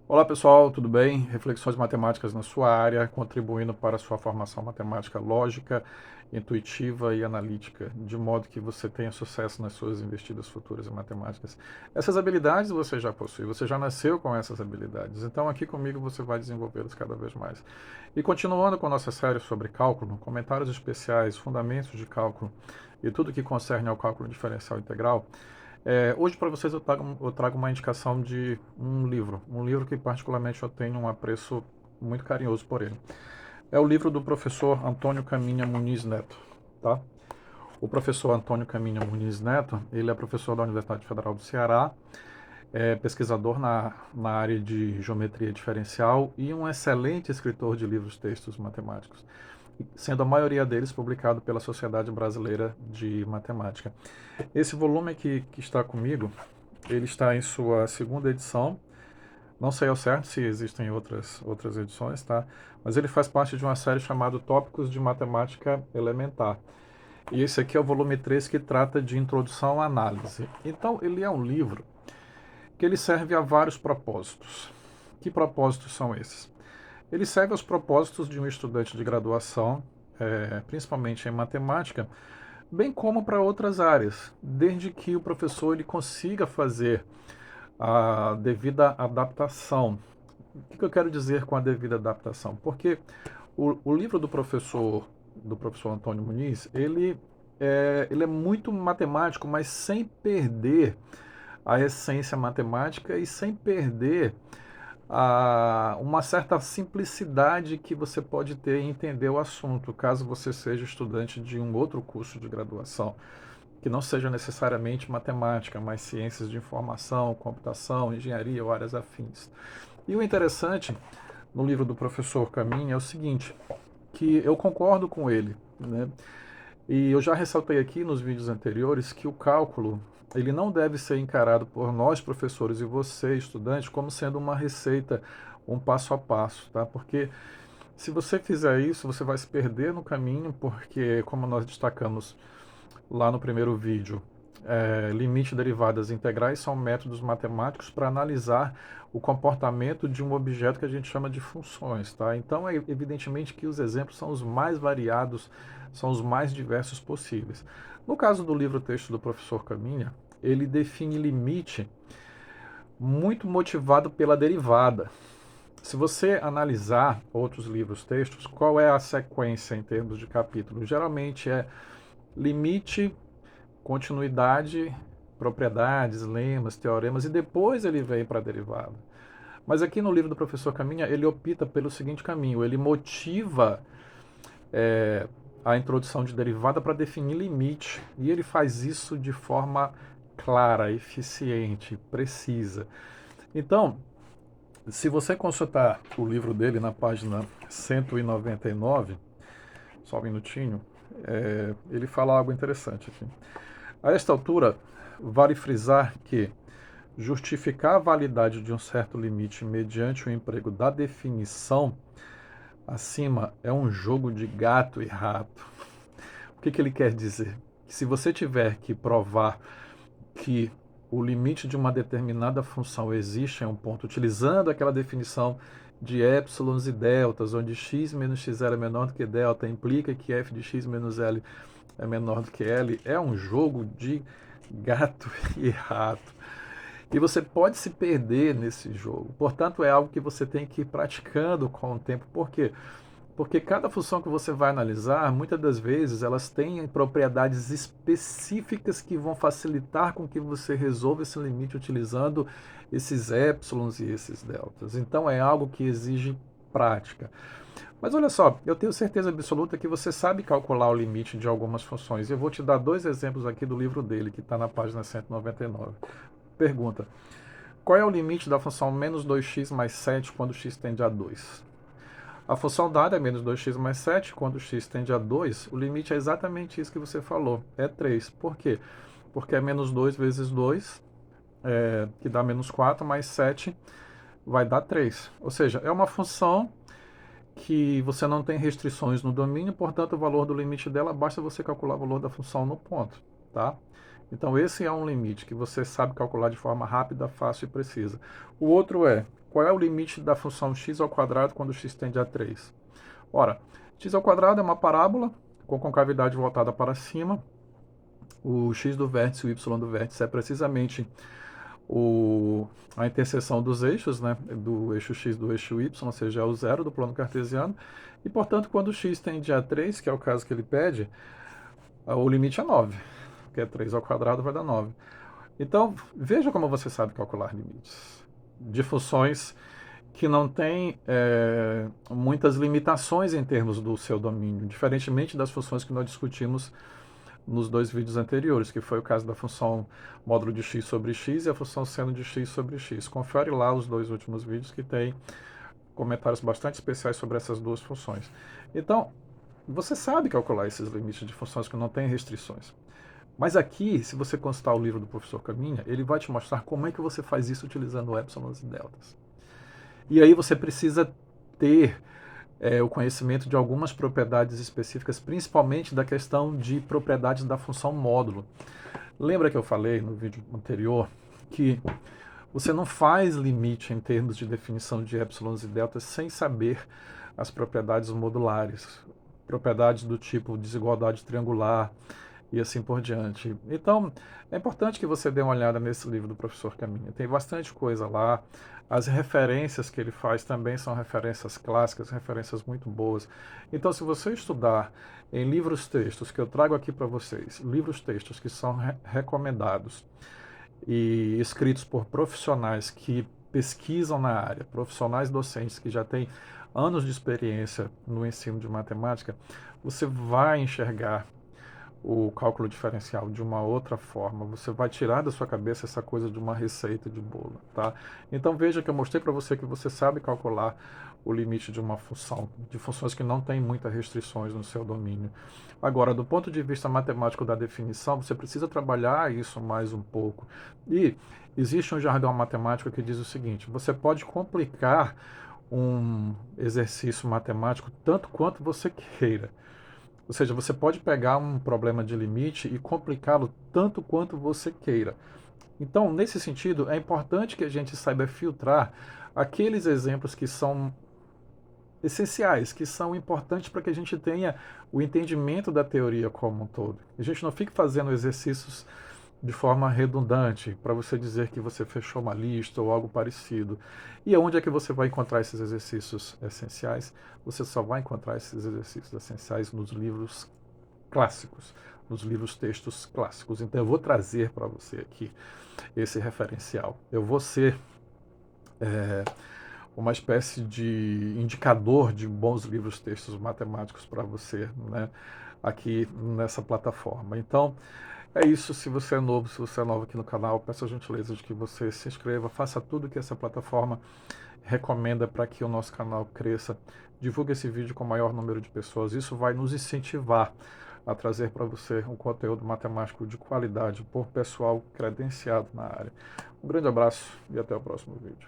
Olá pessoal, tudo bem? Reflexões matemáticas na sua área, contribuindo para a sua formação matemática lógica, intuitiva e analítica, de modo que você tenha sucesso nas suas investidas futuras em matemáticas. Essas habilidades você já possui, você já nasceu com essas habilidades, então aqui comigo você vai desenvolvê-las cada vez mais. E continuando com nossa série sobre cálculo, comentários especiais, fundamentos de cálculo e tudo que concerne ao cálculo diferencial integral, hoje para vocês eu trago uma indicação de um livro que particularmente eu tenho um apreço muito carinhoso por ele. É o livro do professor Antônio Caminha Muniz Neto, tá? O professor Antônio Caminha Muniz Neto, ele é professor da Universidade Federal do Ceará, é pesquisador na área de geometria diferencial e um excelente escritor de livros textos matemáticos, sendo a maioria deles publicado pela Sociedade Brasileira de Matemática. Esse volume que está comigo, ele está em sua segunda edição. Não sei ao certo se existem outras edições, tá? Mas ele faz parte de uma série chamada Tópicos de Matemática Elementar. E esse aqui é o volume 3 que trata de introdução à análise. Então, ele é um livro que ele serve a vários propósitos. Que propósitos são esses? Ele serve aos propósitos de um estudante de graduação, principalmente em matemática, bem como para outras áreas, desde que o professor ele consiga fazer a devida adaptação. O que eu quero dizer com a devida adaptação? Porque o livro do professor Antônio Muniz, ele é muito matemático, mas sem perder a essência matemática e sem perder uma certa simplicidade que você pode ter em entender o assunto, caso você seja estudante de um outro curso de graduação, que não seja necessariamente matemática, mas ciências de informação, computação, engenharia ou áreas afins. E o interessante no livro do professor Caminha é o seguinte, que eu concordo com ele, né? E eu já ressaltei aqui nos vídeos anteriores que o cálculo ele não deve ser encarado por nós professores e você estudante como sendo uma receita, um passo a passo, tá? Porque se você fizer isso, você vai se perder no caminho, porque como nós destacamos lá no primeiro vídeo, limite e derivadas integrais são métodos matemáticos para analisar o comportamento de um objeto que a gente chama de funções, tá? Então, é evidentemente que os exemplos são os mais variados, são os mais diversos possíveis. No caso do livro-texto do professor Caminha, ele define limite muito motivado pela derivada. Se você analisar outros livros-textos, qual é a sequência em termos de capítulo? Geralmente é limite, continuidade, propriedades, lemas, teoremas, e depois ele vem para a derivada. Mas aqui no livro do professor Caminha, ele opta pelo seguinte caminho, ele motiva é, a introdução de derivada para definir limite, e ele faz isso de forma clara, eficiente, precisa. Então, se você consultar o livro dele na página 199, só um minutinho, ele fala algo interessante aqui. A esta altura, vale frisar que justificar a validade de um certo limite mediante o emprego da definição acima é um jogo de gato e rato. O que ele quer dizer? Que se você tiver que provar que o limite de uma determinada função existe em um ponto, utilizando aquela definição de épsilons e deltas, onde x menos x0 é menor do que delta, implica que f de x menos l é menor do que L, é um jogo de gato e rato. E você pode se perder nesse jogo. Portanto, é algo que você tem que ir praticando com o tempo. Por quê? Porque cada função que você vai analisar, muitas das vezes, elas têm propriedades específicas que vão facilitar com que você resolva esse limite utilizando esses épsilons e esses deltas. Então, é algo que exige prática. Mas olha só, eu tenho certeza absoluta que você sabe calcular o limite de algumas funções. Eu vou te dar dois exemplos aqui do livro dele, que está na página 199. Pergunta: qual é o limite da função menos 2x mais 7 quando x tende a 2? A função dada é menos 2x mais 7, quando x tende a 2, o limite é exatamente isso que você falou, é 3. Por quê? Porque é menos 2 vezes 2, que dá menos 4, mais 7 vai dar 3. Ou seja, é uma função que você não tem restrições no domínio, portanto o valor do limite dela basta você calcular o valor da função no ponto, tá? Então esse é um limite que você sabe calcular de forma rápida, fácil e precisa. O outro é qual é o limite da função x ao quadrado quando x tende a 3? Ora, x ao quadrado é uma parábola com concavidade voltada para cima. O x do vértice e o y do vértice é precisamente a interseção dos eixos, né, do eixo x e do eixo y, ou seja, é o zero do plano cartesiano. E, portanto, quando x tende a 3, que é o caso que ele pede, o limite é 9, porque 3 ao quadrado vai dar 9. Então, veja como você sabe calcular limites de funções que não têm muitas limitações em termos do seu domínio, diferentemente das funções que nós discutimos nos 2 vídeos anteriores, que foi o caso da função módulo de x sobre x e a função seno de x sobre x. Confere lá os 2 últimos vídeos que tem comentários bastante especiais sobre essas duas funções. Então, você sabe calcular esses limites de funções que não têm restrições. Mas aqui, se você consultar o livro do professor Caminha, ele vai te mostrar como é que você faz isso utilizando épsilons e deltas. E aí você precisa ter o conhecimento de algumas propriedades específicas, principalmente da questão de propriedades da função módulo. Lembra que eu falei no vídeo anterior que você não faz limite em termos de definição de épsilons e deltas sem saber as propriedades modulares, propriedades do tipo desigualdade triangular e assim por diante. Então, é importante que você dê uma olhada nesse livro do professor Caminha. Tem bastante coisa lá. As referências que ele faz também são referências clássicas, referências muito boas. Então, se você estudar em livros textos que eu trago aqui para vocês, livros textos que são recomendados e escritos por profissionais que pesquisam na área, profissionais docentes que já têm anos de experiência no ensino de matemática, você vai enxergar o cálculo diferencial de uma outra forma. Você vai tirar da sua cabeça essa coisa de uma receita de bolo, tá? Então veja que eu mostrei para você que você sabe calcular o limite de uma função, de funções que não têm muitas restrições no seu domínio. Agora, do ponto de vista matemático da definição, você precisa trabalhar isso mais um pouco. E existe um jargão matemático que diz o seguinte: você pode complicar um exercício matemático tanto quanto você queira. Ou seja, você pode pegar um problema de limite e complicá-lo tanto quanto você queira. Então, nesse sentido, é importante que a gente saiba filtrar aqueles exemplos que são essenciais, que são importantes para que a gente tenha o entendimento da teoria como um todo. A gente não fique fazendo exercícios de forma redundante, para você dizer que você fechou uma lista ou algo parecido. E onde é que você vai encontrar esses exercícios essenciais? Você só vai encontrar esses exercícios essenciais nos livros clássicos, nos livros textos clássicos. Então eu vou trazer para você aqui esse referencial. Eu vou ser uma espécie de indicador de bons livros textos matemáticos para você, né, aqui nessa plataforma. Então, é isso. Se você é novo, se você é novo aqui no canal, peço a gentileza de que você se inscreva, faça tudo que essa plataforma recomenda para que o nosso canal cresça. Divulgue esse vídeo com o maior número de pessoas. Isso vai nos incentivar a trazer para você um conteúdo matemático de qualidade por pessoal credenciado na área. Um grande abraço e até o próximo vídeo.